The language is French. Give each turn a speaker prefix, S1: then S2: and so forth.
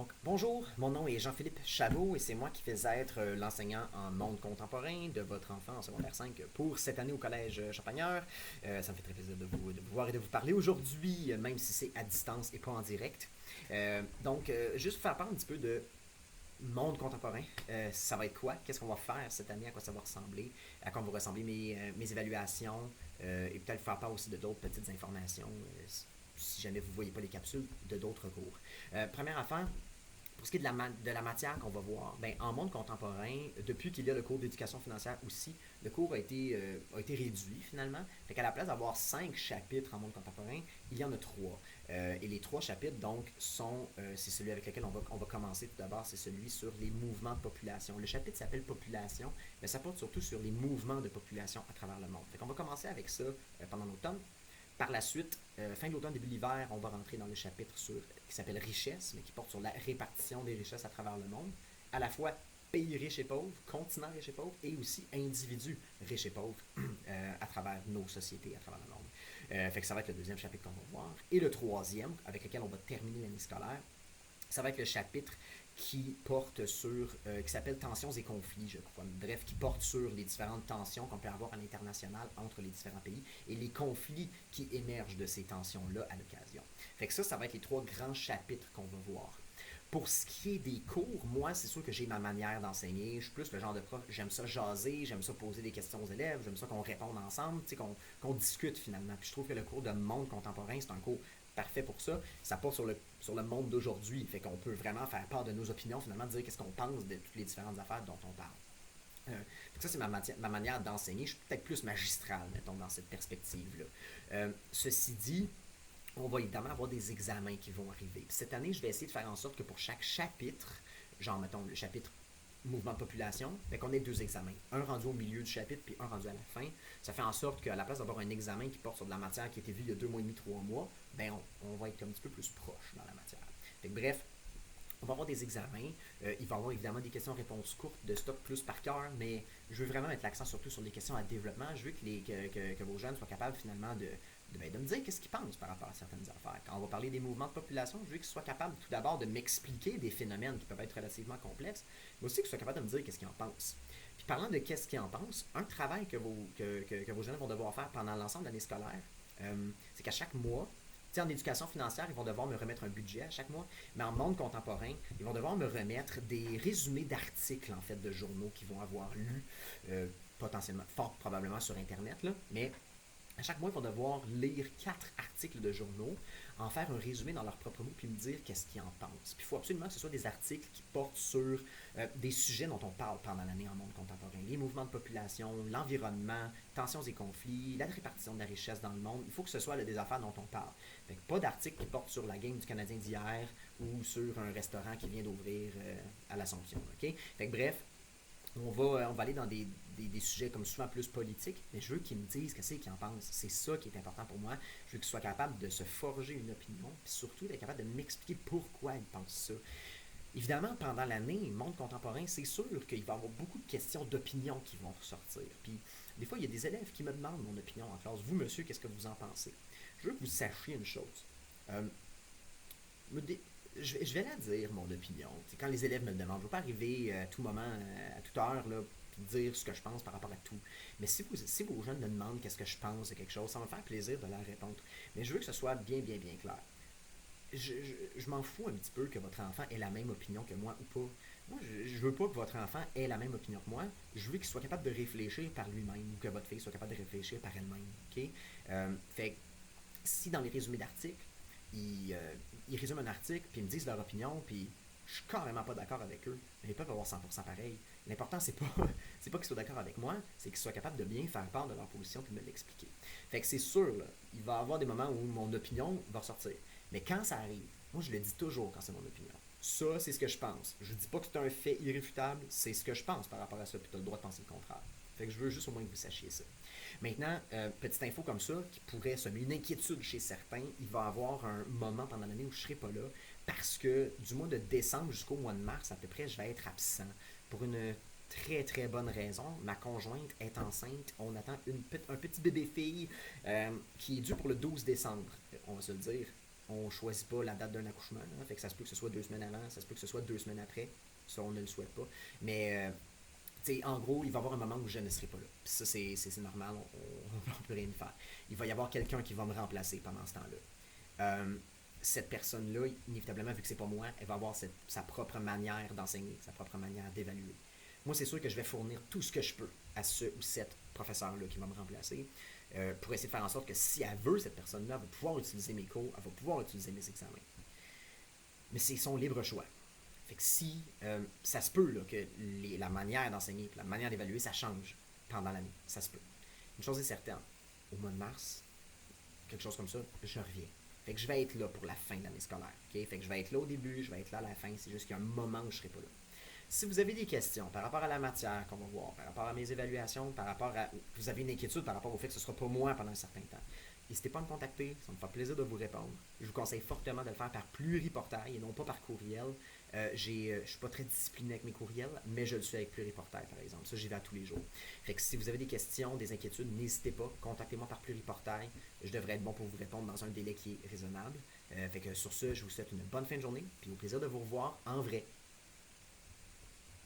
S1: Donc, bonjour, mon nom est Jean-Philippe Chavot et c'est moi qui vais être l'enseignant en monde contemporain de votre enfant en secondaire 5 pour cette année au Collège Champagneur. Ça me fait très plaisir de vous voir et de vous parler aujourd'hui, même si c'est à distance et pas en direct. Juste pour faire part un petit peu de monde contemporain, ça va être quoi? Qu'est-ce qu'on va faire cette année? À quoi ça va ressembler? À quoi vont ressembler mes évaluations? Et peut-être faire part aussi de d'autres petites informations, si jamais vous ne voyez pas les capsules, de d'autres cours. Première affaire, pour ce qui est de la matière qu'on va voir, ben, en monde contemporain, depuis qu'il y a le cours d'éducation financière aussi, le cours a été réduit finalement. Fait qu'à la place d'avoir 5 chapitres en monde contemporain, il y en a 3. Et les 3 chapitres, donc, c'est celui avec lequel on va commencer tout d'abord, c'est celui sur les mouvements de population. Le chapitre s'appelle Population, mais ça porte surtout sur les mouvements de population à travers le monde. Fait qu'on va commencer avec ça pendant l'automne. Par la suite, fin de l'automne, début de l'hiver, on va rentrer dans le chapitre qui s'appelle Richesse, mais qui porte sur la répartition des richesses à travers le monde, à la fois pays riches et pauvres, continents riches et pauvres, et aussi individus riches et pauvres à travers nos sociétés, à travers le monde. Fait que ça va être le deuxième chapitre qu'on va voir. Et le troisième, avec lequel on va terminer l'année scolaire, ça va être le chapitre qui s'appelle Tensions et conflits, je crois. Bref, qui porte sur les différentes tensions qu'on peut avoir à l'international entre les différents pays et les conflits qui émergent de ces tensions-là à l'occasion. Fait que ça va être les 3 grands chapitres qu'on va voir. Pour ce qui est des cours, moi, c'est sûr que j'ai ma manière d'enseigner. Je suis plus le genre de prof, j'aime ça jaser, j'aime ça poser des questions aux élèves, j'aime ça qu'on réponde ensemble, qu'on discute finalement. Puis je trouve que le cours de monde contemporain, c'est un cours parfait pour ça. Ça porte sur le monde d'aujourd'hui. Fait qu'on peut vraiment faire part de nos opinions, finalement, dire qu'est-ce qu'on pense de toutes les différentes affaires dont on parle. Ça, c'est ma manière d'enseigner. Je suis peut-être plus magistral, mettons, dans cette perspective-là. Ceci dit, on va évidemment avoir des examens qui vont arriver. Puis cette année, je vais essayer de faire en sorte que pour chaque chapitre, genre, mettons, le chapitre mouvement de population, fait qu'on ait 2 examens. Un rendu au milieu du chapitre, puis un rendu à la fin. Ça fait en sorte qu'à la place d'avoir un examen qui porte sur de la matière qui a été vue il y a 2 mois et demi, 3 mois, ben on va être un petit peu plus proche dans la matière. Fait que bref, on va avoir des examens. Il va y avoir évidemment des questions-réponses courtes de stock plus par cœur, mais je veux vraiment mettre l'accent surtout sur les questions à développement. Je veux que vos jeunes soient capables finalement de me dire qu'est-ce qu'ils pensent par rapport à certaines affaires. Quand on va parler des mouvements de population, je veux qu'ils soient capables tout d'abord de m'expliquer des phénomènes qui peuvent être relativement complexes, mais aussi qu'ils soient capables de me dire qu'est-ce qu'ils en pensent. Puis parlant de qu'est-ce qu'ils en pensent, un travail que vos jeunes vont devoir faire pendant l'ensemble de l'année scolaire, c'est qu'à chaque mois, en éducation financière, ils vont devoir me remettre un budget à chaque mois, mais en monde contemporain, ils vont devoir me remettre des résumés d'articles, en fait, de journaux qu'ils vont avoir lus, potentiellement, fort probablement sur Internet, là, mais à chaque mois, ils vont devoir lire 4 articles de journaux, en faire un résumé dans leurs propres mots, puis me dire qu'est-ce qu'ils en pensent. Puis il faut absolument que ce soit des articles qui portent sur des sujets dont on parle pendant l'année en monde contemporain. Les mouvements de population, l'environnement, tensions et conflits, la répartition de la richesse dans le monde. Il faut que ce soit des affaires dont on parle. Fait que pas d'articles qui portent sur la game du Canadien d'hier ou sur un restaurant qui vient d'ouvrir à l'Assomption. OK? Fait que bref, on va aller dans des sujets comme souvent plus politiques, mais je veux qu'ils me disent qu'est-ce qu'ils en pensent. C'est ça qui est important pour moi. Je veux qu'ils soient capables de se forger une opinion, puis surtout d'être capables de m'expliquer pourquoi ils pensent ça. Évidemment, pendant l'année, monde contemporain, c'est sûr qu'il va y avoir beaucoup de questions d'opinion qui vont ressortir. Puis, des fois, il y a des élèves qui me demandent mon opinion en classe. Vous, monsieur, qu'est-ce que vous en pensez? Je veux que vous sachiez une chose. Euh, je vais la dire, mon opinion. T'sais, quand les élèves me le demandent, je ne veux pas arriver à tout moment, à toute heure, là, puis dire ce que je pense par rapport à tout. Mais si vos jeunes me demandent qu'est-ce que je pense de quelque chose, ça va me faire plaisir de leur répondre. Mais je veux que ce soit bien, bien, bien clair. Je m'en fous un petit peu que votre enfant ait la même opinion que moi ou pas. Moi, je veux pas que votre enfant ait la même opinion que moi. Je veux qu'il soit capable de réfléchir par lui-même ou que votre fille soit capable de réfléchir par elle-même. OK? Fait si dans les résumés d'articles, ils résument un article, puis ils me disent leur opinion, puis je suis carrément pas d'accord avec eux, mais ils peuvent avoir 100% pareil. L'important, c'est pas, c'est pas qu'ils soient d'accord avec moi, c'est qu'ils soient capables de bien faire part de leur position puis de me l'expliquer. Fait que c'est sûr, là, il va y avoir des moments où mon opinion va ressortir. Mais quand ça arrive, moi je le dis toujours quand c'est mon opinion. Ça, c'est ce que je pense. Je dis pas que c'est un fait irréfutable, c'est ce que je pense par rapport à ça, puis tu as le droit de penser le contraire. Fait que je veux juste au moins que vous sachiez ça. Maintenant, petite info comme ça, qui pourrait semer une inquiétude chez certains, il va y avoir un moment pendant l'année où je ne serai pas là, parce que du mois de décembre jusqu'au mois de mars, à peu près, je vais être absent. Pour une très très bonne raison. Ma conjointe est enceinte. On attend un petit bébé fille qui est dû pour le 12 décembre, on va se le dire. on ne choisit pas la date d'un accouchement. Là. Fait que ça se peut que ce soit 2 semaines avant, ça se peut que ce soit 2 semaines après. Ça, on ne le souhaite pas. Mais en gros, il va y avoir un moment où je ne serai pas là. Puis ça, c'est normal, on ne peut rien faire. Il va y avoir quelqu'un qui va me remplacer pendant ce temps-là. Cette personne-là, inévitablement, vu que c'est pas moi, elle va avoir sa propre manière d'enseigner, sa propre manière d'évaluer. Moi, c'est sûr que je vais fournir tout ce que je peux à ce ou cette professeur-là qui va me remplacer pour essayer de faire en sorte que si elle veut, cette personne-là, elle va pouvoir utiliser mes cours, elle va pouvoir utiliser mes examens. Mais c'est son libre choix. Fait que si ça se peut là, que la manière d'enseigner, la manière d'évaluer, ça change pendant l'année. Ça se peut. Une chose est certaine, au mois de mars, quelque chose comme ça, je reviens. Fait que je vais être là pour la fin de l'année scolaire. Okay? Fait que je vais être là au début, je vais être là à la fin. C'est juste qu'il y a un moment où je ne serai pas là. Si vous avez des questions par rapport à la matière qu'on va voir, par rapport à mes évaluations, par rapport à. Vous avez une inquiétude par rapport au fait que ce ne sera pas moi pendant un certain temps, n'hésitez pas à me contacter, ça me fera plaisir de vous répondre. Je vous conseille fortement de le faire par pluriportail et non pas par courriel. Je ne suis pas très discipliné avec mes courriels, mais je le suis avec pluriportail, par exemple. Ça, j'y vais à tous les jours. Fait que si vous avez des questions, des inquiétudes, n'hésitez pas, contactez-moi par pluriportail. Je devrais être bon pour vous répondre dans un délai qui est raisonnable. Fait que sur ce, je vous souhaite une bonne fin de journée, puis au plaisir de vous revoir en vrai.